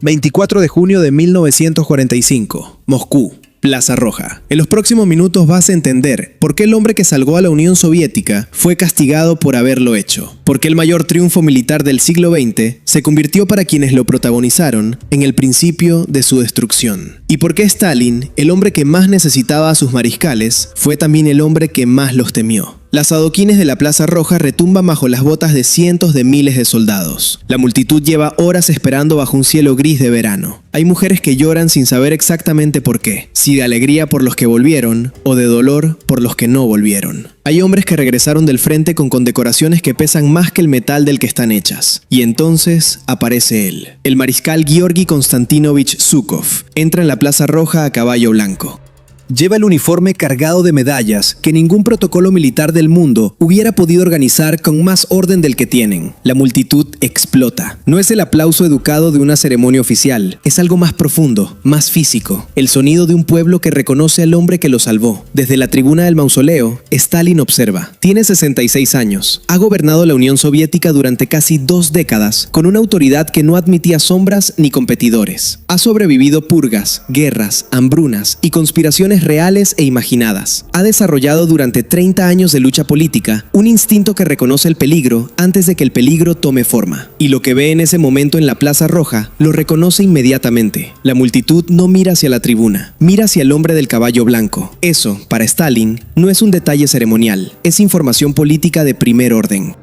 24 de junio de 1945, Moscú, Plaza Roja. En los próximos minutos vas a entender por qué el hombre que salvó a la Unión Soviética fue castigado por haberlo hecho. Por qué el mayor triunfo militar del siglo XX se convirtió para quienes lo protagonizaron en el principio de su destrucción. Y por qué Stalin, el hombre que más necesitaba a sus mariscales, fue también el hombre que más los temió. Las adoquines de la Plaza Roja retumban bajo las botas de cientos de miles de soldados. La multitud lleva horas esperando bajo un cielo gris de verano. Hay mujeres que lloran sin saber exactamente por qué, si de alegría por los que volvieron o de dolor por los que no volvieron. Hay hombres que regresaron del frente con condecoraciones que pesan más que el metal del que están hechas. Y entonces aparece él. El mariscal Georgi Konstantinovich Zhukov entra en la Plaza Roja a caballo blanco. Lleva el uniforme cargado de medallas que ningún protocolo militar del mundo hubiera podido organizar con más orden del que tienen. La multitud explota. No es el aplauso educado de una ceremonia oficial, es algo más profundo, más físico. El sonido de un pueblo que reconoce al hombre que lo salvó. Desde la tribuna del mausoleo, Stalin observa. Tiene 66 años. Ha gobernado la Unión Soviética durante casi 2 décadas, con una autoridad que no admitía sombras ni competidores. Ha sobrevivido purgas, guerras, hambrunas y conspiraciones reales e imaginadas. Ha desarrollado durante 30 años de lucha política un instinto que reconoce el peligro antes de que el peligro tome forma. Y lo que ve en ese momento en la Plaza Roja lo reconoce inmediatamente. La multitud no mira hacia la tribuna, mira hacia el hombre del caballo blanco. Eso, para Stalin, no es un detalle ceremonial, es información política de primer orden.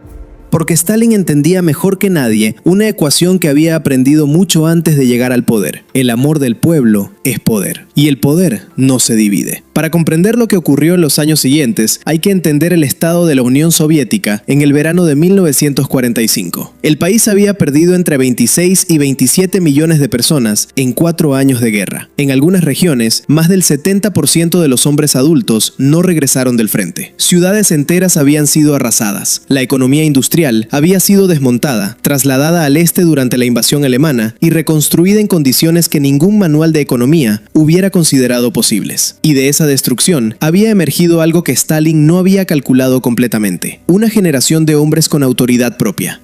Porque Stalin entendía mejor que nadie una ecuación que había aprendido mucho antes de llegar al poder. El amor del pueblo es poder. Y el poder no se divide. Para comprender lo que ocurrió en los años siguientes, hay que entender el estado de la Unión Soviética en el verano de 1945. El país había perdido entre 26 y 27 millones de personas en 4 años de guerra. En algunas regiones, más del 70% de los hombres adultos no regresaron del frente. Ciudades enteras habían sido arrasadas. La economía industrial había sido desmontada, trasladada al este durante la invasión alemana y reconstruida en condiciones que ningún manual de economía hubiera considerado posibles. Y de esa destrucción había emergido algo que Stalin no había calculado completamente: una generación de hombres con autoridad propia.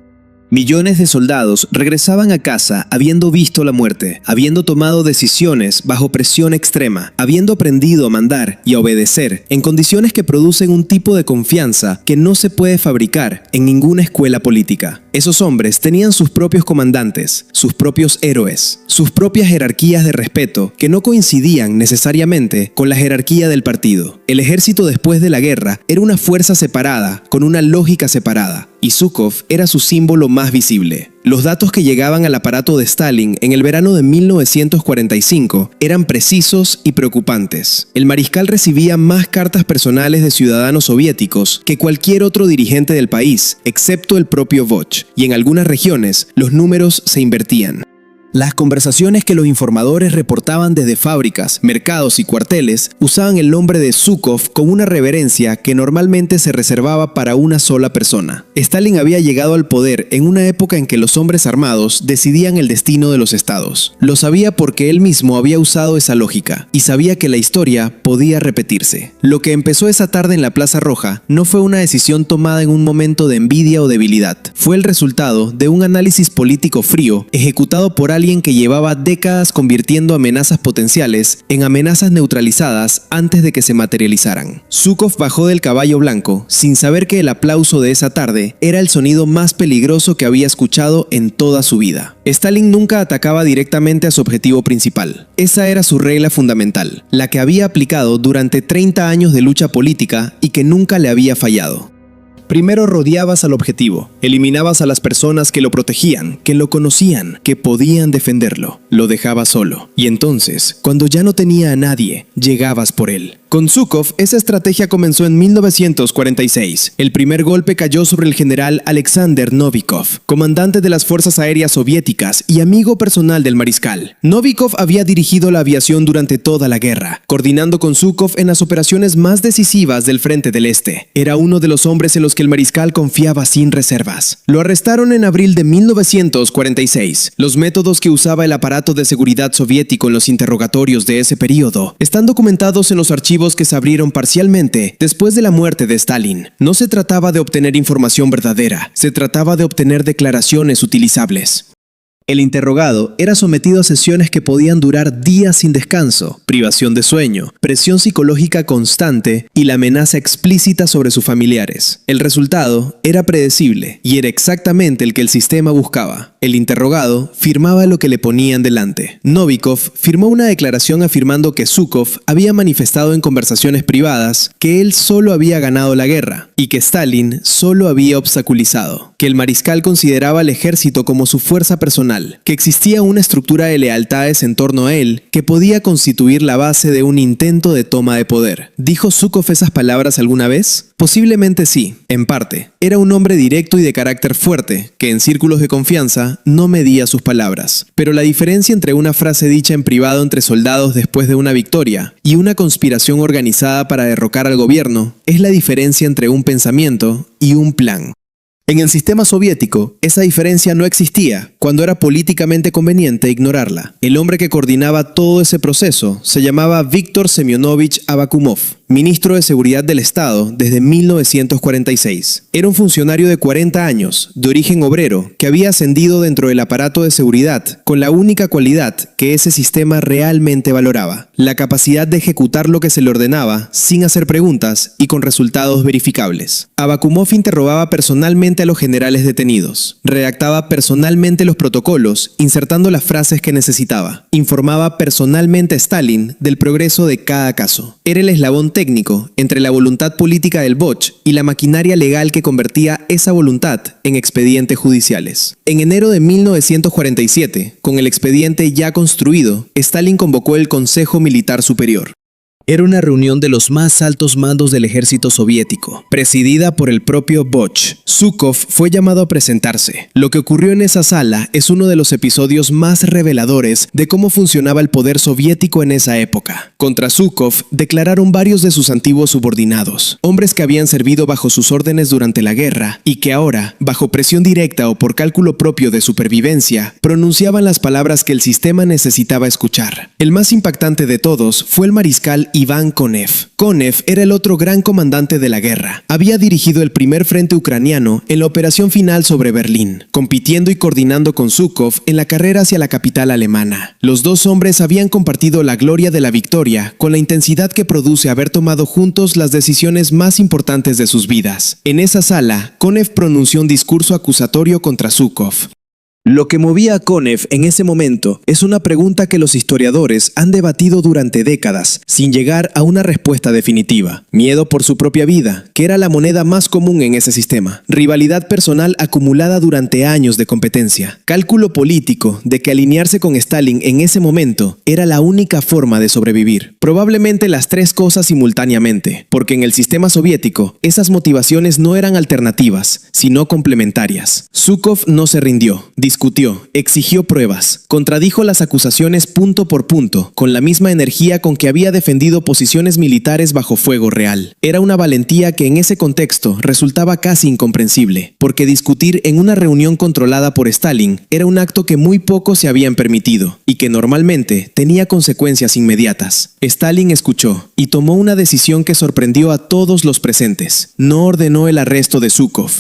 Millones de soldados regresaban a casa habiendo visto la muerte, habiendo tomado decisiones bajo presión extrema, habiendo aprendido a mandar y a obedecer en condiciones que producen un tipo de confianza que no se puede fabricar en ninguna escuela política. Esos hombres tenían sus propios comandantes, sus propios héroes, sus propias jerarquías de respeto que no coincidían necesariamente con la jerarquía del partido. El ejército después de la guerra era una fuerza separada, con una lógica separada, y Zhukov era su símbolo más visible. Los datos que llegaban al aparato de Stalin en el verano de 1945 eran precisos y preocupantes. El mariscal recibía más cartas personales de ciudadanos soviéticos que cualquier otro dirigente del país, excepto el propio Voch, y en algunas regiones los números se invertían. Las conversaciones que los informadores reportaban desde fábricas, mercados y cuarteles usaban el nombre de Zhukov con una reverencia que normalmente se reservaba para una sola persona. Stalin había llegado al poder en una época en que los hombres armados decidían el destino de los estados. Lo sabía porque él mismo había usado esa lógica y sabía que la historia podía repetirse. Lo que empezó esa tarde en la Plaza Roja no fue una decisión tomada en un momento de envidia o debilidad. Fue el resultado de un análisis político frío ejecutado por alguien que llevaba décadas convirtiendo amenazas potenciales en amenazas neutralizadas antes de que se materializaran. Zhukov bajó del caballo blanco sin saber que el aplauso de esa tarde era el sonido más peligroso que había escuchado en toda su vida. Stalin nunca atacaba directamente a su objetivo principal. Esa era su regla fundamental, la que había aplicado durante 30 años de lucha política y que nunca le había fallado. Primero rodeabas al objetivo, eliminabas a las personas que lo protegían, que lo conocían, que podían defenderlo. Lo dejabas solo. Y entonces, cuando ya no tenía a nadie, llegabas por él. Con Zhukov, esa estrategia comenzó en 1946. El primer golpe cayó sobre el general Alexander Novikov, comandante de las fuerzas aéreas soviéticas y amigo personal del mariscal. Novikov había dirigido la aviación durante toda la guerra, coordinando con Zhukov en las operaciones más decisivas del Frente del Este. Era uno de los hombres en los que el mariscal confiaba sin reservas. Lo arrestaron en abril de 1946. Los métodos que usaba el aparato de seguridad soviético en los interrogatorios de ese periodo están documentados en los archivos que se abrieron parcialmente después de la muerte de Stalin. No se trataba de obtener información verdadera, se trataba de obtener declaraciones utilizables. El interrogado era sometido a sesiones que podían durar días sin descanso, privación de sueño, presión psicológica constante y la amenaza explícita sobre sus familiares. El resultado era predecible y era exactamente el que el sistema buscaba. El interrogado firmaba lo que le ponían delante. Novikov firmó una declaración afirmando que Zhukov había manifestado en conversaciones privadas que él solo había ganado la guerra y que Stalin solo había obstaculizado, que el mariscal consideraba al ejército como su fuerza personal, que existía una estructura de lealtades en torno a él que podía constituir la base de un intento de toma de poder. ¿Dijo Zhukov esas palabras alguna vez? Posiblemente sí, en parte. Era un hombre directo y de carácter fuerte, que en círculos de confianza no medía sus palabras. Pero la diferencia entre una frase dicha en privado entre soldados después de una victoria y una conspiración organizada para derrocar al gobierno es la diferencia entre un pensamiento y un plan. En el sistema soviético, esa diferencia no existía cuando era políticamente conveniente ignorarla. El hombre que coordinaba todo ese proceso se llamaba Víctor Semyonovich Abakumov, ministro de Seguridad del Estado desde 1946. Era un funcionario de 40 años, de origen obrero, que había ascendido dentro del aparato de seguridad con la única cualidad que ese sistema realmente valoraba: la capacidad de ejecutar lo que se le ordenaba sin hacer preguntas y con resultados verificables. Abakumov interrogaba personalmente a los generales detenidos, redactaba personalmente los protocolos, insertando las frases que necesitaba, informaba personalmente a Stalin del progreso de cada caso. Era el eslabón técnico entre la voluntad política del Boch y la maquinaria legal que convertía esa voluntad en expedientes judiciales. En enero de 1947, con el expediente ya construido, Stalin convocó el Consejo Militar Superior. Era una reunión de los más altos mandos del ejército soviético, presidida por el propio Boch. Zhukov fue llamado a presentarse. Lo que ocurrió en esa sala es uno de los episodios más reveladores de cómo funcionaba el poder soviético en esa época. Contra Zhukov declararon varios de sus antiguos subordinados, hombres que habían servido bajo sus órdenes durante la guerra y que ahora, bajo presión directa o por cálculo propio de supervivencia, pronunciaban las palabras que el sistema necesitaba escuchar. El más impactante de todos fue el mariscal Iván Konev. Konev era el otro gran comandante de la guerra. Había dirigido el primer frente ucraniano en la operación final sobre Berlín, compitiendo y coordinando con Zhukov en la carrera hacia la capital alemana. Los dos hombres habían compartido la gloria de la victoria con la intensidad que produce haber tomado juntos las decisiones más importantes de sus vidas. En esa sala, Konev pronunció un discurso acusatorio contra Zhukov. Lo que movía a Konev en ese momento es una pregunta que los historiadores han debatido durante décadas, sin llegar a una respuesta definitiva. Miedo por su propia vida, que era la moneda más común en ese sistema. Rivalidad personal acumulada durante años de competencia. Cálculo político de que alinearse con Stalin en ese momento era la única forma de sobrevivir. Probablemente las tres cosas simultáneamente, porque en el sistema soviético esas motivaciones no eran alternativas, sino complementarias. Zhukov no se rindió. Discutió, exigió pruebas, contradijo las acusaciones punto por punto, con la misma energía con que había defendido posiciones militares bajo fuego real. Era una valentía que en ese contexto resultaba casi incomprensible, porque discutir en una reunión controlada por Stalin era un acto que muy pocos se habían permitido, y que normalmente tenía consecuencias inmediatas. Stalin escuchó, y tomó una decisión que sorprendió a todos los presentes. No ordenó el arresto de Zhukov.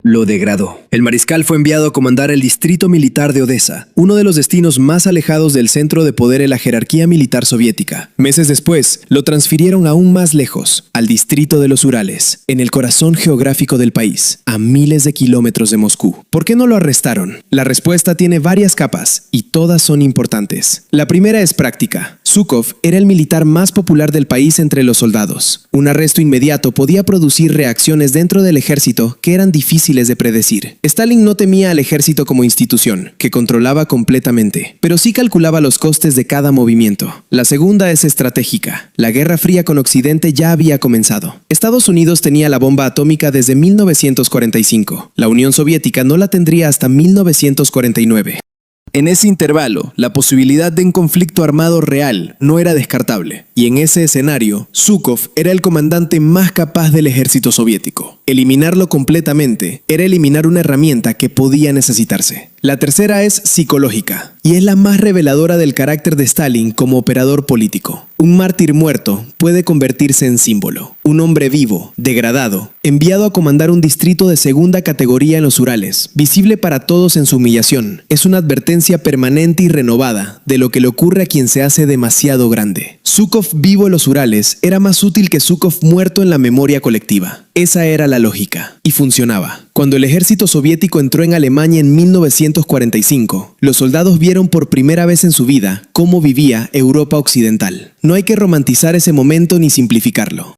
Lo degradó. El mariscal fue enviado a comandar el distrito militar de Odessa, uno de los destinos más alejados del centro de poder en la jerarquía militar soviética. Meses después, lo transfirieron aún más lejos, al distrito de los Urales, en el corazón geográfico del país, a miles de kilómetros de Moscú. ¿Por qué no lo arrestaron? La respuesta tiene varias capas, y todas son importantes. La primera es práctica. Zhukov era el militar más popular del país entre los soldados. Un arresto inmediato podía producir reacciones dentro del ejército que eran difíciles de predecir. Stalin no temía al ejército como institución, que controlaba completamente, pero sí calculaba los costes de cada movimiento. La segunda es estratégica. La Guerra Fría con Occidente ya había comenzado. Estados Unidos tenía la bomba atómica desde 1945. La Unión Soviética no la tendría hasta 1949. En ese intervalo, la posibilidad de un conflicto armado real no era descartable, y en ese escenario, Zhukov era el comandante más capaz del ejército soviético. Eliminarlo completamente era eliminar una herramienta que podía necesitarse. La tercera es psicológica, y es la más reveladora del carácter de Stalin como operador político. Un mártir muerto puede convertirse en símbolo. Un hombre vivo, degradado, enviado a comandar un distrito de segunda categoría en los Urales, visible para todos en su humillación, es una advertencia permanente y renovada de lo que le ocurre a quien se hace demasiado grande. Zhukov vivo en los Urales era más útil que Zhukov muerto en la memoria colectiva. Esa era la lógica, y funcionaba. Cuando el ejército soviético entró en Alemania en 1945, los soldados vieron por primera vez en su vida cómo vivía Europa occidental. No hay que romantizar ese momento ni simplificarlo.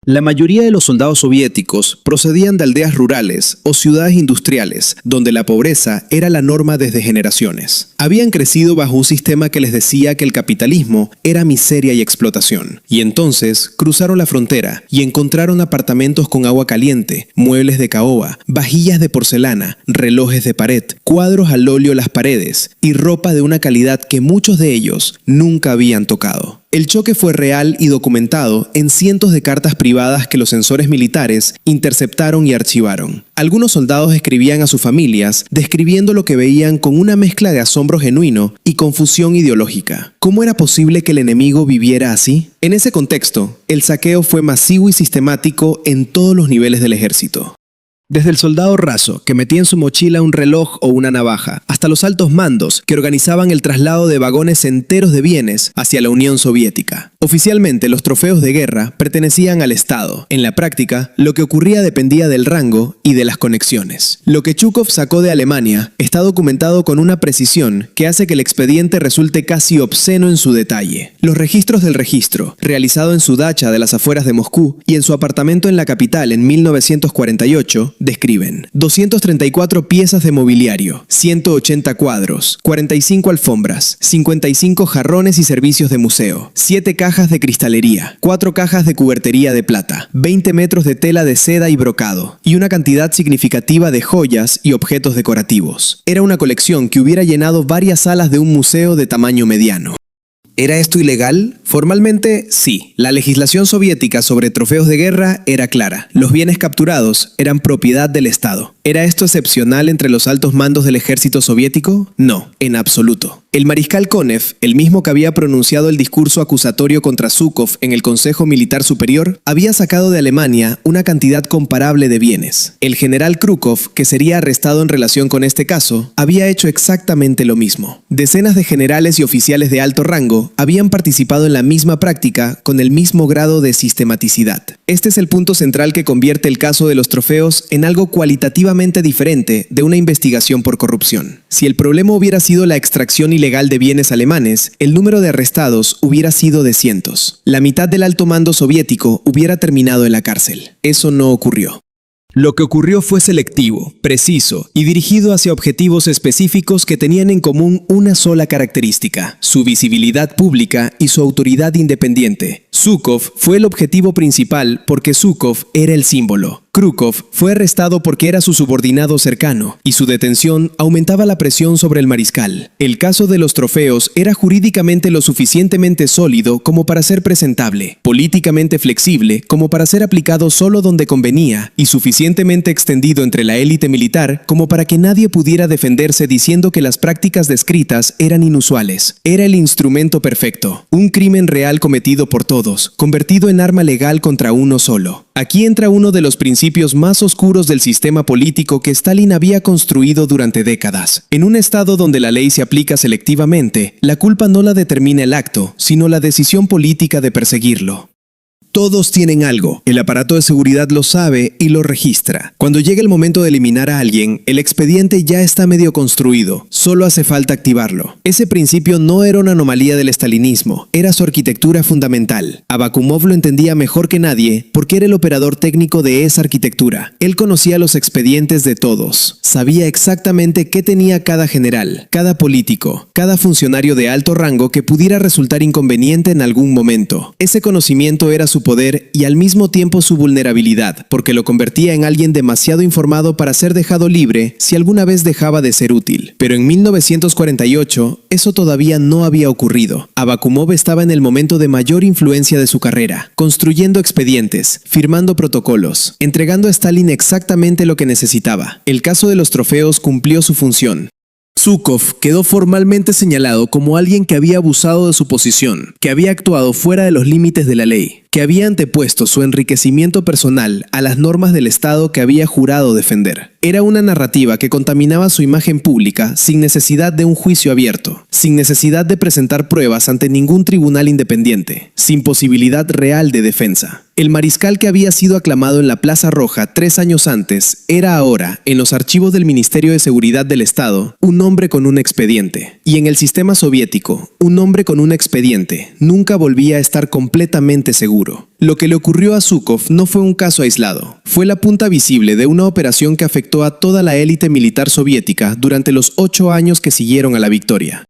La mayoría de los soldados soviéticos procedían de aldeas rurales o ciudades industriales, donde la pobreza era la norma desde generaciones. Habían crecido bajo un sistema que les decía que el capitalismo era miseria y explotación. Y entonces cruzaron la frontera y encontraron apartamentos con agua caliente, muebles de caoba, vajillas de porcelana, relojes de pared, cuadros al óleo en las paredes y ropa de una calidad que muchos de ellos nunca habían tocado. El choque fue real y documentado en cientos de cartas privadas que los censores militares interceptaron y archivaron. Algunos soldados escribían a sus familias describiendo lo que veían con una mezcla de asombro genuino y confusión ideológica. ¿Cómo era posible que el enemigo viviera así? En ese contexto, el saqueo fue masivo y sistemático en todos los niveles del ejército. Desde el soldado raso, que metía en su mochila un reloj o una navaja, hasta los altos mandos, que organizaban el traslado de vagones enteros de bienes hacia la Unión Soviética. Oficialmente, los trofeos de guerra pertenecían al Estado. En la práctica, lo que ocurría dependía del rango y de las conexiones. Lo que Zhukov sacó de Alemania está documentado con una precisión que hace que el expediente resulte casi obsceno en su detalle. Los registros del registro, realizado en su dacha de las afueras de Moscú y en su apartamento en la capital en 1948, describen 234 piezas de mobiliario, 180 cuadros, 45 alfombras, 55 jarrones y servicios de museo, 7 cajas de cristalería, 4 cajas de cubertería de plata, 20 metros de tela de seda y brocado, y una cantidad significativa de joyas y objetos decorativos. Era una colección que hubiera llenado varias salas de un museo de tamaño mediano. ¿Era esto ilegal? Formalmente, sí. La legislación soviética sobre trofeos de guerra era clara. Los bienes capturados eran propiedad del Estado. ¿Era esto excepcional entre los altos mandos del ejército soviético? No, en absoluto. El mariscal Konev, el mismo que había pronunciado el discurso acusatorio contra Zhukov en el Consejo Militar Superior, había sacado de Alemania una cantidad comparable de bienes. El general Krukov, que sería arrestado en relación con este caso, había hecho exactamente lo mismo. Decenas de generales y oficiales de alto rango habían participado en la misma práctica con el mismo grado de sistematicidad. Este es el punto central que convierte el caso de los trofeos en algo cualitativamente diferente de una investigación por corrupción. Si el problema hubiera sido la extracción ilegal de bienes alemanes, el número de arrestados hubiera sido de cientos. La mitad del alto mando soviético hubiera terminado en la cárcel. Eso no ocurrió. Lo que ocurrió fue selectivo, preciso y dirigido hacia objetivos específicos que tenían en común una sola característica: su visibilidad pública y su autoridad independiente. Zhukov fue el objetivo principal porque Zhukov era el símbolo. Krukov fue arrestado porque era su subordinado cercano, y su detención aumentaba la presión sobre el mariscal. El caso de los trofeos era jurídicamente lo suficientemente sólido como para ser presentable, políticamente flexible como para ser aplicado solo donde convenía, y suficientemente extendido entre la élite militar como para que nadie pudiera defenderse diciendo que las prácticas descritas eran inusuales. Era el instrumento perfecto, un crimen real cometido por todos, convertido en arma legal contra uno solo. Aquí entra uno de los principios más oscuros del sistema político que Stalin había construido durante décadas. En un estado donde la ley se aplica selectivamente, la culpa no la determina el acto, sino la decisión política de perseguirlo. Todos tienen algo, el aparato de seguridad lo sabe y lo registra. Cuando llega el momento de eliminar a alguien, el expediente ya está medio construido, solo hace falta activarlo. Ese principio no era una anomalía del estalinismo, era su arquitectura fundamental. Abakumov lo entendía mejor que nadie porque era el operador técnico de esa arquitectura. Él conocía los expedientes de todos, sabía exactamente qué tenía cada general, cada político, cada funcionario de alto rango que pudiera resultar inconveniente en algún momento. Ese conocimiento era su poder y al mismo tiempo su vulnerabilidad, porque lo convertía en alguien demasiado informado para ser dejado libre si alguna vez dejaba de ser útil. Pero en 1948, eso todavía no había ocurrido. Abakumov estaba en el momento de mayor influencia de su carrera, construyendo expedientes, firmando protocolos, entregando a Stalin exactamente lo que necesitaba. El caso de los trofeos cumplió su función. Zhukov quedó formalmente señalado como alguien que había abusado de su posición, que había actuado fuera de los límites de la ley, que había antepuesto su enriquecimiento personal a las normas del Estado que había jurado defender. Era una narrativa que contaminaba su imagen pública sin necesidad de un juicio abierto, sin necesidad de presentar pruebas ante ningún tribunal independiente, sin posibilidad real de defensa. El mariscal que había sido aclamado en la Plaza Roja 3 años antes era ahora, en los archivos del Ministerio de Seguridad del Estado, un hombre con un expediente. Y en el sistema soviético, un hombre con un expediente nunca volvía a estar completamente seguro. Lo que le ocurrió a Zhukov no fue un caso aislado, fue la punta visible de una operación que afectó a toda la élite militar soviética durante los 8 años que siguieron a la victoria.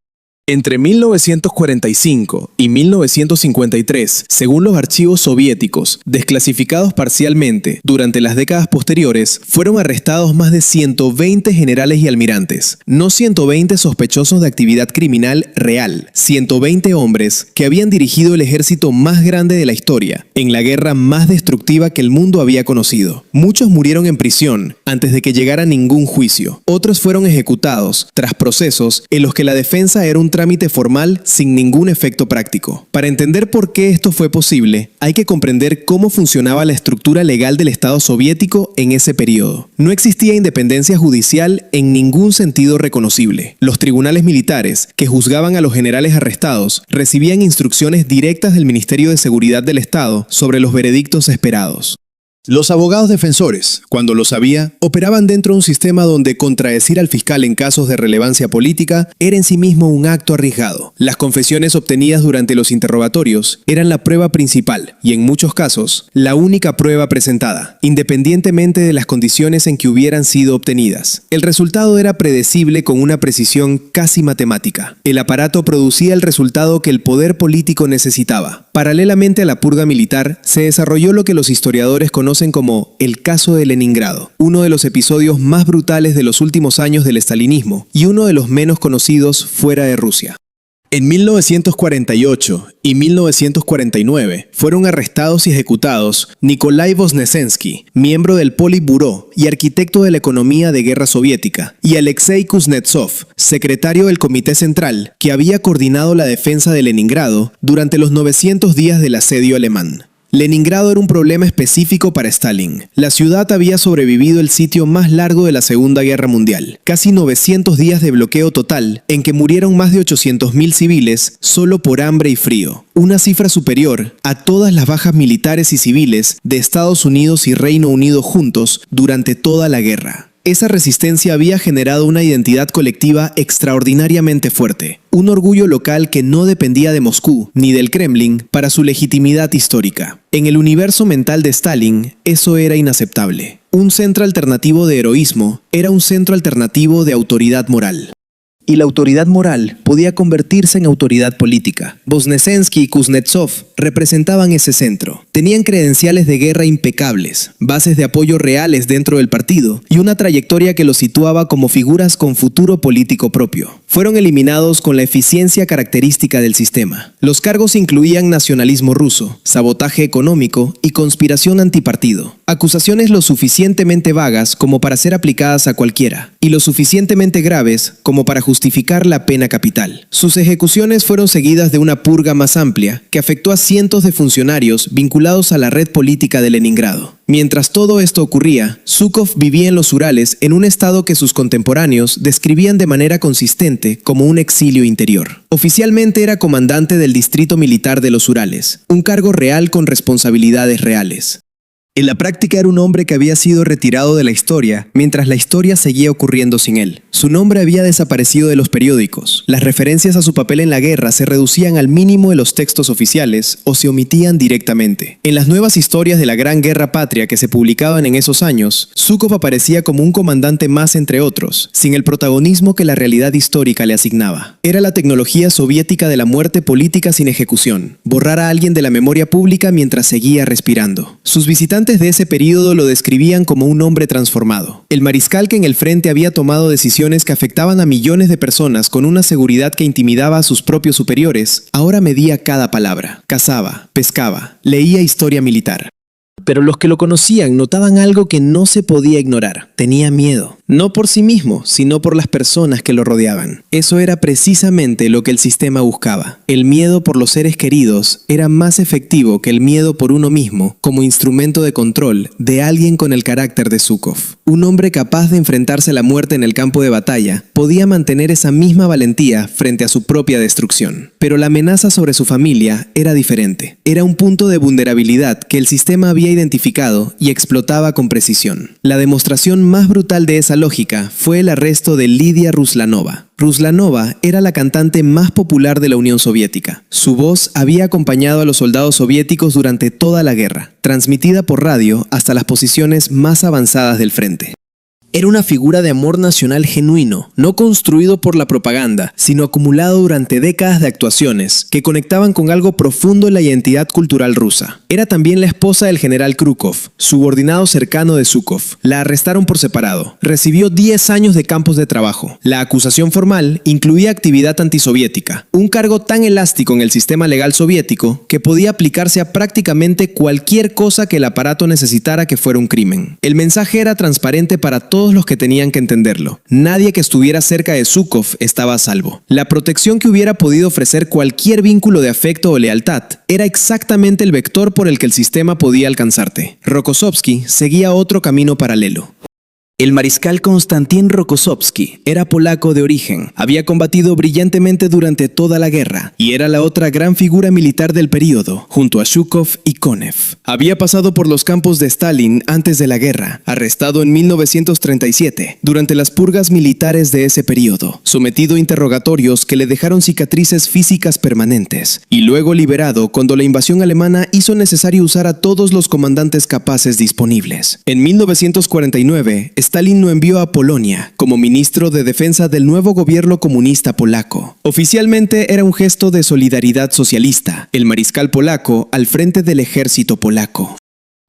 Entre 1945 y 1953, según los archivos soviéticos, desclasificados parcialmente durante las décadas posteriores, fueron arrestados más de 120 generales y almirantes. No 120 sospechosos de actividad criminal real, 120 hombres que habían dirigido el ejército más grande de la historia, en la guerra más destructiva que el mundo había conocido. Muchos murieron en prisión antes de que llegara ningún juicio. Otros fueron ejecutados tras procesos en los que la defensa era un trámite formal sin ningún efecto práctico. Para entender por qué esto fue posible, hay que comprender cómo funcionaba la estructura legal del Estado soviético en ese periodo. No existía independencia judicial en ningún sentido reconocible. Los tribunales militares, que juzgaban a los generales arrestados, recibían instrucciones directas del Ministerio de Seguridad del Estado sobre los veredictos esperados. Los abogados defensores, cuando lo sabía, operaban dentro de un sistema donde contradecir al fiscal en casos de relevancia política era en sí mismo un acto arriesgado. Las confesiones obtenidas durante los interrogatorios eran la prueba principal y, en muchos casos, la única prueba presentada, independientemente de las condiciones en que hubieran sido obtenidas. El resultado era predecible con una precisión casi matemática. El aparato producía el resultado que el poder político necesitaba. Paralelamente a la purga militar, se desarrolló lo que los historiadores conocen como el caso de Leningrado, uno de los episodios más brutales de los últimos años del estalinismo y uno de los menos conocidos fuera de Rusia. En 1948 y 1949 fueron arrestados y ejecutados Nikolai Voznesensky, miembro del Politburó y arquitecto de la economía de guerra soviética, y Alexei Kuznetsov, secretario del Comité Central, que había coordinado la defensa de Leningrado durante los 900 días del asedio alemán. Leningrado era un problema específico para Stalin. La ciudad había sobrevivido el sitio más largo de la Segunda Guerra Mundial, casi 900 días de bloqueo total, en que murieron más de 800.000 civiles solo por hambre y frío, una cifra superior a todas las bajas militares y civiles de Estados Unidos y Reino Unido juntos durante toda la guerra. Esa resistencia había generado una identidad colectiva extraordinariamente fuerte, un orgullo local que no dependía de Moscú ni del Kremlin para su legitimidad histórica. En el universo mental de Stalin, eso era inaceptable. Un centro alternativo de heroísmo era un centro alternativo de autoridad moral. Y la autoridad moral podía convertirse en autoridad política. Voznesensky y Kuznetsov representaban ese centro. Tenían credenciales de guerra impecables, bases de apoyo reales dentro del partido y una trayectoria que los situaba como figuras con futuro político propio. Fueron eliminados con la eficiencia característica del sistema. Los cargos incluían nacionalismo ruso, sabotaje económico y conspiración antipartido. Acusaciones lo suficientemente vagas como para ser aplicadas a cualquiera, y lo suficientemente graves como para justificar la pena capital. Sus ejecuciones fueron seguidas de una purga más amplia que afectó a cientos de funcionarios vinculados a la red política de Leningrado. Mientras todo esto ocurría, Zhukov vivía en los Urales en un estado que sus contemporáneos describían de manera consistente como un exilio interior. Oficialmente era comandante del Distrito Militar de los Urales, un cargo real con responsabilidades reales. En la práctica era un hombre que había sido retirado de la historia, mientras la historia seguía ocurriendo sin él. Su nombre había desaparecido de los periódicos. Las referencias a su papel en la guerra se reducían al mínimo de los textos oficiales o se omitían directamente. En las nuevas historias de la Gran Guerra Patria que se publicaban en esos años, Zhukov aparecía como un comandante más entre otros, sin el protagonismo que la realidad histórica le asignaba. Era la tecnología soviética de la muerte política sin ejecución, borrar a alguien de la memoria pública mientras seguía respirando. Sus visitantes de ese período lo describían como un hombre transformado. El mariscal que en el frente había tomado decisiones que afectaban a millones de personas con una seguridad que intimidaba a sus propios superiores, ahora medía cada palabra, cazaba, pescaba, leía historia militar. Pero los que lo conocían notaban algo que no se podía ignorar. Tenía miedo. No por sí mismo, sino por las personas que lo rodeaban. Eso era precisamente lo que el sistema buscaba. El miedo por los seres queridos era más efectivo que el miedo por uno mismo como instrumento de control de alguien con el carácter de Zhukov. Un hombre capaz de enfrentarse a la muerte en el campo de batalla podía mantener esa misma valentía frente a su propia destrucción. Pero la amenaza sobre su familia era diferente. Era un punto de vulnerabilidad que el sistema había identificado y explotaba con precisión. La demostración más brutal de esa lógica fue el arresto de Lidia Ruslanova. Ruslanova era la cantante más popular de la Unión Soviética. Su voz había acompañado a los soldados soviéticos durante toda la guerra, transmitida por radio hasta las posiciones más avanzadas del frente. Era una figura de amor nacional genuino, no construido por la propaganda, sino acumulado durante décadas de actuaciones que conectaban con algo profundo en la identidad cultural rusa. Era también la esposa del general Krukov, subordinado cercano de Zhukov. La arrestaron por separado. Recibió 10 años de campos de trabajo. La acusación formal incluía actividad antisoviética, un cargo tan elástico en el sistema legal soviético que podía aplicarse a prácticamente cualquier cosa que el aparato necesitara que fuera un crimen. El mensaje era transparente para todos los que tenían que entenderlo. Nadie que estuviera cerca de Zhukov estaba a salvo. La protección que hubiera podido ofrecer cualquier vínculo de afecto o lealtad era exactamente el vector por el que el sistema podía alcanzarte. Rokossovski seguía otro camino paralelo. El mariscal Konstantin Rokossovski era polaco de origen, había combatido brillantemente durante toda la guerra y era la otra gran figura militar del período, junto a Zhukov y Konev. Había pasado por los campos de Stalin antes de la guerra, arrestado en 1937, durante las purgas militares de ese período, sometido a interrogatorios que le dejaron cicatrices físicas permanentes, y luego liberado cuando la invasión alemana hizo necesario usar a todos los comandantes capaces disponibles. En 1949, Stalin lo envió a Polonia como ministro de defensa del nuevo gobierno comunista polaco. Oficialmente era un gesto de solidaridad socialista, el mariscal polaco al frente del ejército polaco.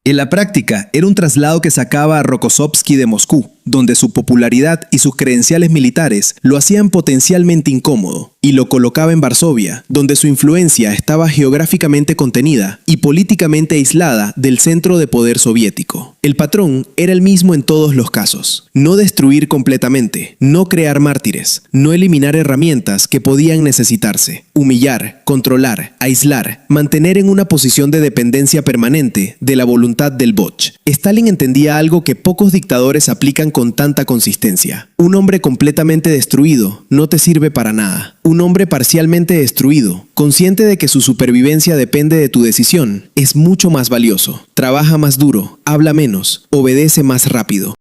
En la práctica, era un traslado que sacaba a Rokossovski de Moscú, donde su popularidad y sus credenciales militares lo hacían potencialmente incómodo, y lo colocaba en Varsovia, donde su influencia estaba geográficamente contenida y políticamente aislada del centro de poder soviético. El patrón era el mismo en todos los casos: no destruir completamente, no crear mártires, no eliminar herramientas que podían necesitarse, humillar, controlar, aislar, mantener en una posición de dependencia permanente de la voluntad del Boch. Stalin entendía algo que pocos dictadores aplican con tanta consistencia. Un hombre completamente destruido no te sirve para nada. Un hombre parcialmente destruido, consciente de que su supervivencia depende de tu decisión, es mucho más valioso. Trabaja más duro, habla menos, obedece más rápido.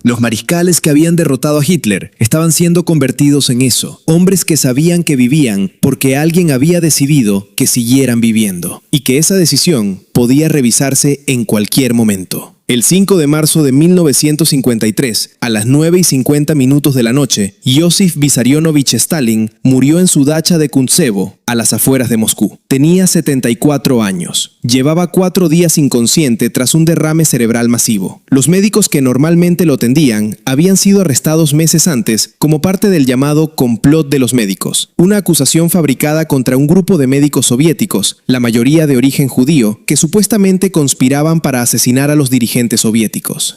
Los mariscales que habían derrotado a Hitler estaban siendo convertidos en eso, hombres que sabían que vivían porque alguien había decidido que siguieran viviendo, y que esa decisión podía revisarse en cualquier momento. El 5 de marzo de 1953, a las 9:50 de la noche, Iosif Vissarionovich Stalin murió en su dacha de Kuntsevo, a las afueras de Moscú. Tenía 74 años. Llevaba 4 días inconsciente tras un derrame cerebral masivo. Los médicos que normalmente lo atendían habían sido arrestados meses antes como parte del llamado complot de los médicos, una acusación fabricada contra un grupo de médicos soviéticos, la mayoría de origen judío, que supuestamente conspiraban para asesinar a los dirigentes soviéticos.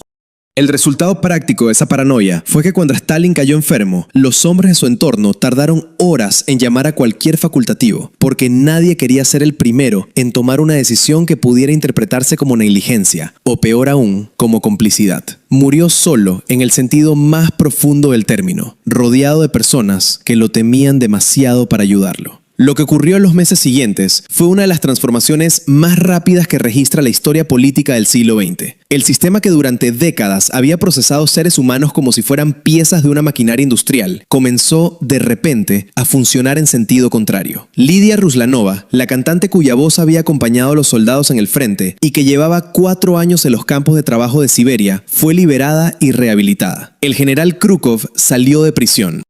El resultado práctico de esa paranoia fue que cuando Stalin cayó enfermo, los hombres de su entorno tardaron horas en llamar a cualquier facultativo, porque nadie quería ser el primero en tomar una decisión que pudiera interpretarse como negligencia, o peor aún, como complicidad. Murió solo en el sentido más profundo del término, rodeado de personas que lo temían demasiado para ayudarlo. Lo que ocurrió en los meses siguientes fue una de las transformaciones más rápidas que registra la historia política del siglo XX. El sistema que durante décadas había procesado seres humanos como si fueran piezas de una maquinaria industrial, comenzó de repente a funcionar en sentido contrario. Lidia Ruslanova, la cantante cuya voz había acompañado a los soldados en el frente y que llevaba 4 años en los campos de trabajo de Siberia, fue liberada y rehabilitada. El general Krukov salió de prisión.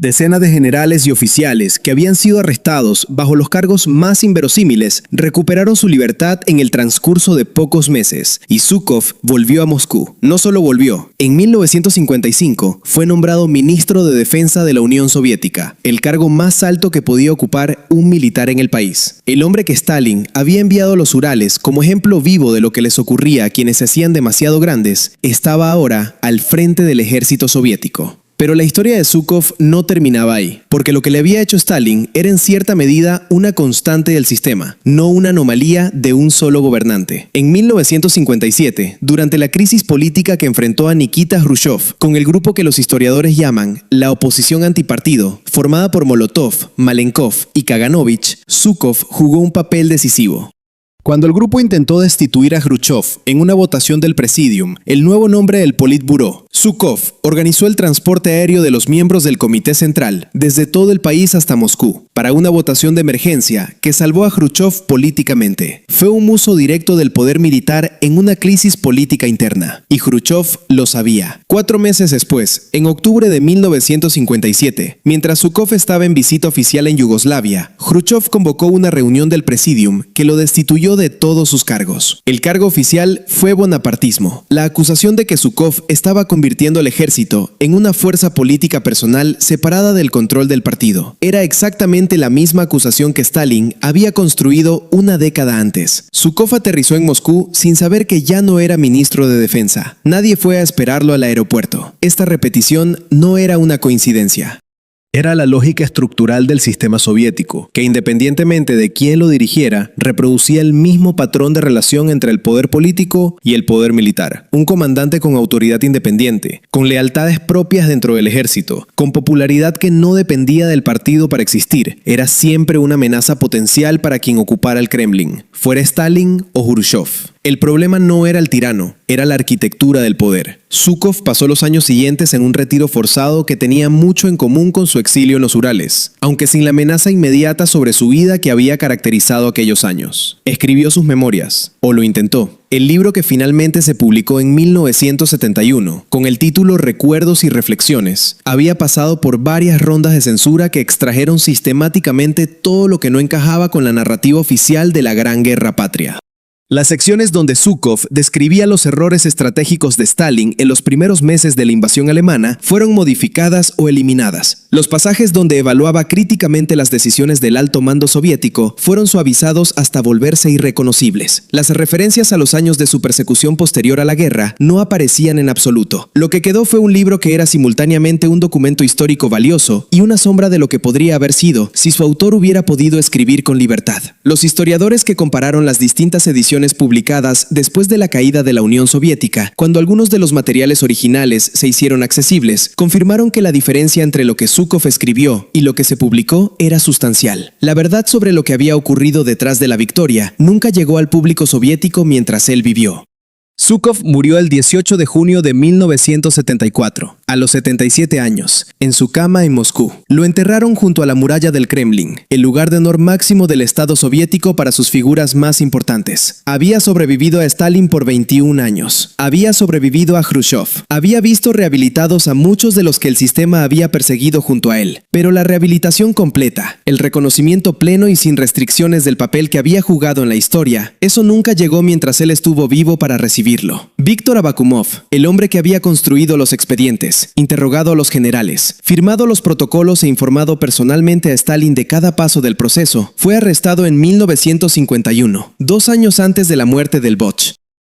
Decenas de generales y oficiales que habían sido arrestados bajo los cargos más inverosímiles recuperaron su libertad en el transcurso de pocos meses y Zhukov volvió a Moscú. No solo volvió, en 1955 fue nombrado ministro de Defensa de la Unión Soviética, el cargo más alto que podía ocupar un militar en el país. El hombre que Stalin había enviado a los Urales como ejemplo vivo de lo que les ocurría a quienes se hacían demasiado grandes, estaba ahora al frente del ejército soviético. Pero la historia de Zhukov no terminaba ahí, porque lo que le había hecho Stalin era en cierta medida una constante del sistema, no una anomalía de un solo gobernante. En 1957, durante la crisis política que enfrentó a Nikita Khrushchev, con el grupo que los historiadores llaman la oposición antipartido, formada por Molotov, Malenkov y Kaganovich, Zhukov jugó un papel decisivo. Cuando el grupo intentó destituir a Khrushchev en una votación del Presidium, el nuevo nombre del Politburó, Zhukov organizó el transporte aéreo de los miembros del Comité Central desde todo el país hasta Moscú para una votación de emergencia que salvó a Khrushchev políticamente. Fue un uso directo del poder militar en una crisis política interna, y Khrushchev lo sabía. 4 meses después, en octubre de 1957, mientras Zhukov estaba en visita oficial en Yugoslavia, Khrushchev convocó una reunión del Presidium que lo destituyó de todos sus cargos. El cargo oficial fue bonapartismo, la acusación de que Zhukov estaba convirtiendo al ejército en una fuerza política personal separada del control del partido. Era exactamente la misma acusación que Stalin había construido una década antes. Zhukov aterrizó en Moscú sin saber que ya no era ministro de Defensa. Nadie fue a esperarlo al aeropuerto. Esta repetición no era una coincidencia. Era la lógica estructural del sistema soviético, que independientemente de quién lo dirigiera, reproducía el mismo patrón de relación entre el poder político y el poder militar. Un comandante con autoridad independiente, con lealtades propias dentro del ejército, con popularidad que no dependía del partido para existir, era siempre una amenaza potencial para quien ocupara el Kremlin, fuera Stalin o Khrushchev. El problema no era el tirano, era la arquitectura del poder. Zhukov pasó los años siguientes en un retiro forzado que tenía mucho en común con su exilio en los Urales, aunque sin la amenaza inmediata sobre su vida que había caracterizado aquellos años. Escribió sus memorias, o lo intentó. El libro que finalmente se publicó en 1971, con el título Recuerdos y Reflexiones, había pasado por varias rondas de censura que extrajeron sistemáticamente todo lo que no encajaba con la narrativa oficial de la Gran Guerra Patria. Las secciones donde Zhukov describía los errores estratégicos de Stalin en los primeros meses de la invasión alemana fueron modificadas o eliminadas. Los pasajes donde evaluaba críticamente las decisiones del alto mando soviético fueron suavizados hasta volverse irreconocibles. Las referencias a los años de su persecución posterior a la guerra no aparecían en absoluto. Lo que quedó fue un libro que era simultáneamente un documento histórico valioso y una sombra de lo que podría haber sido si su autor hubiera podido escribir con libertad. Los historiadores que compararon las distintas ediciones publicadas después de la caída de la Unión Soviética, cuando algunos de los materiales originales se hicieron accesibles, confirmaron que la diferencia entre lo que Zhukov escribió y lo que se publicó era sustancial. La verdad sobre lo que había ocurrido detrás de la victoria nunca llegó al público soviético mientras él vivió. Zhukov murió el 18 de junio de 1974, a los 77 años, en su cama en Moscú. Lo enterraron junto a la muralla del Kremlin, el lugar de honor máximo del Estado soviético para sus figuras más importantes. Había sobrevivido a Stalin por 21 años. Había sobrevivido a Khrushchev. Había visto rehabilitados a muchos de los que el sistema había perseguido junto a él. Pero la rehabilitación completa, el reconocimiento pleno y sin restricciones del papel que había jugado en la historia, eso nunca llegó mientras él estuvo vivo para recibirlo. Víctor Abakumov, el hombre que había construido los expedientes, interrogado a los generales, firmado los protocolos e informado personalmente a Stalin de cada paso del proceso, fue arrestado en 1951, 2 años antes de la muerte del Boch.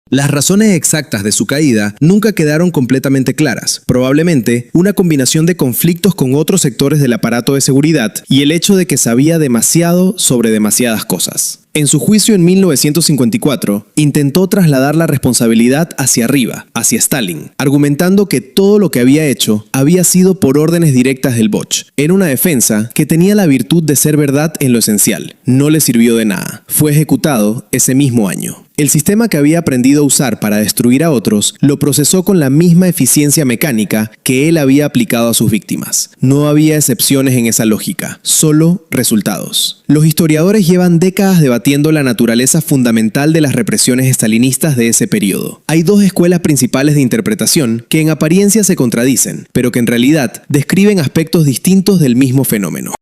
Las razones exactas de su caída nunca quedaron completamente claras, probablemente una combinación de conflictos con otros sectores del aparato de seguridad y el hecho de que sabía demasiado sobre demasiadas cosas. En su juicio en 1954, intentó trasladar la responsabilidad hacia arriba, hacia Stalin, argumentando que todo lo que había hecho había sido por órdenes directas del Boch. Era una defensa que tenía la virtud de ser verdad en lo esencial. No le sirvió de nada. Fue ejecutado ese mismo año. El sistema que había aprendido a usar para destruir a otros lo procesó con la misma eficiencia mecánica que él había aplicado a sus víctimas. No había excepciones en esa lógica, solo resultados. Los historiadores llevan décadas debatiendo la naturaleza fundamental de las represiones estalinistas de ese periodo. Hay 2 escuelas principales principales de interpretación que en apariencia se contradicen, pero que en realidad describen aspectos distintos del mismo fenómeno.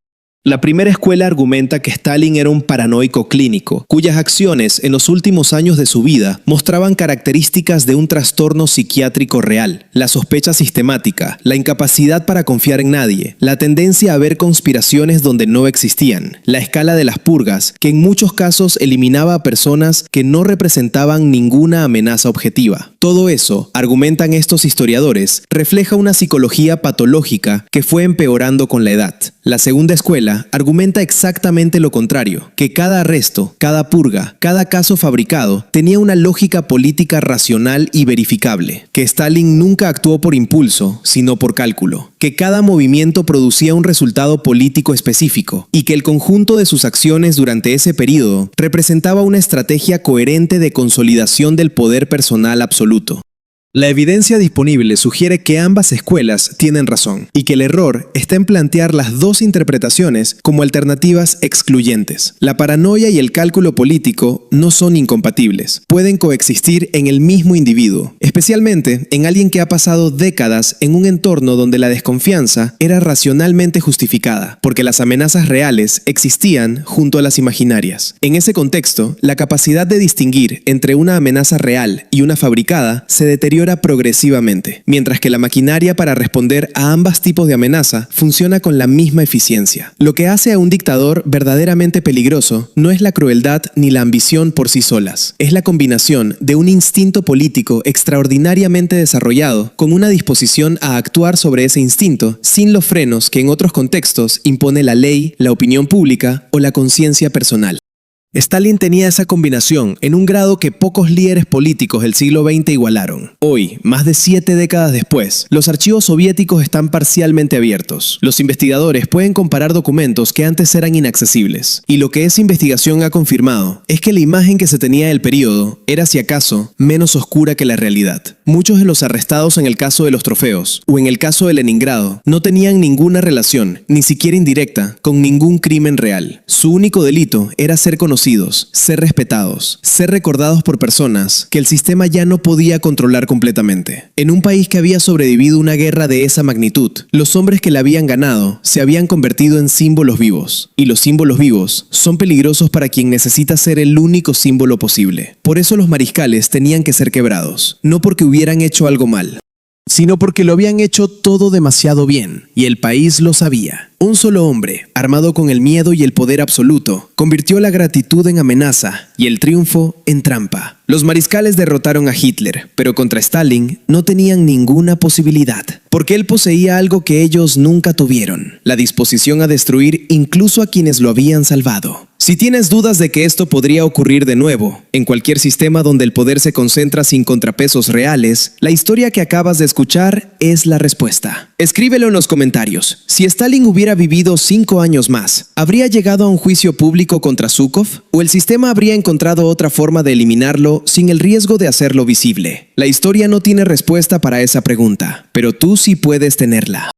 La primera escuela argumenta que Stalin era un paranoico clínico, cuyas acciones en los últimos años de su vida mostraban características de un trastorno psiquiátrico real: la sospecha sistemática, la incapacidad para confiar en nadie, la tendencia a ver conspiraciones donde no existían, la escala de las purgas, que en muchos casos eliminaba a personas que no representaban ninguna amenaza objetiva. Todo eso, argumentan estos historiadores, refleja una psicología patológica que fue empeorando con la edad. La segunda escuela argumenta exactamente lo contrario, que cada arresto, cada purga, cada caso fabricado tenía una lógica política racional y verificable, que Stalin nunca actuó por impulso, sino por cálculo, que cada movimiento producía un resultado político específico y que el conjunto de sus acciones durante ese periodo representaba una estrategia coherente de consolidación del poder personal absoluto. La evidencia disponible sugiere que ambas escuelas tienen razón y que el error está en plantear las dos interpretaciones como alternativas excluyentes. La paranoia y el cálculo político no son incompatibles, pueden coexistir en el mismo individuo, especialmente en alguien que ha pasado décadas en un entorno donde la desconfianza era racionalmente justificada, porque las amenazas reales existían junto a las imaginarias. En ese contexto, la capacidad de distinguir entre una amenaza real y una fabricada se deteriora progresivamente, mientras que la maquinaria para responder a ambos tipos de amenaza funciona con la misma eficiencia. Lo que hace a un dictador verdaderamente peligroso no es la crueldad ni la ambición por sí solas, es la combinación de un instinto político extraordinariamente desarrollado con una disposición a actuar sobre ese instinto sin los frenos que en otros contextos impone la ley, la opinión pública o la conciencia personal. Stalin tenía esa combinación en un grado que pocos líderes políticos del siglo XX igualaron. Hoy, más de 7 décadas después, los archivos soviéticos están parcialmente abiertos. Los investigadores pueden comparar documentos que antes eran inaccesibles. Y lo que esa investigación ha confirmado es que la imagen que se tenía del periodo era, si acaso, menos oscura que la realidad. Muchos de los arrestados en el caso de los trofeos, o en el caso de Leningrado, no tenían ninguna relación, ni siquiera indirecta, con ningún crimen real. Su único delito era ser conocidos, ser respetados, ser recordados por personas que el sistema ya no podía controlar completamente. En un país que había sobrevivido una guerra de esa magnitud, los hombres que la habían ganado se habían convertido en símbolos vivos, y los símbolos vivos son peligrosos para quien necesita ser el único símbolo posible. Por eso los mariscales tenían que ser quebrados, no porque hubieran hecho algo mal, sino porque lo habían hecho todo demasiado bien, y el país lo sabía. Un solo hombre, armado con el miedo y el poder absoluto, convirtió la gratitud en amenaza y el triunfo en trampa. Los mariscales derrotaron a Hitler, pero contra Stalin no tenían ninguna posibilidad, porque él poseía algo que ellos nunca tuvieron: la disposición a destruir incluso a quienes lo habían salvado. Si tienes dudas de que esto podría ocurrir de nuevo, en cualquier sistema donde el poder se concentra sin contrapesos reales, la historia que acabas de escuchar es la respuesta. Escríbelo en los comentarios. Si Stalin hubiera vivido 5 años más, ¿habría llegado a un juicio público contra Zhukov? ¿O el sistema habría encontrado otra forma de eliminarlo sin el riesgo de hacerlo visible? La historia no tiene respuesta para esa pregunta, pero tú sí puedes tenerla.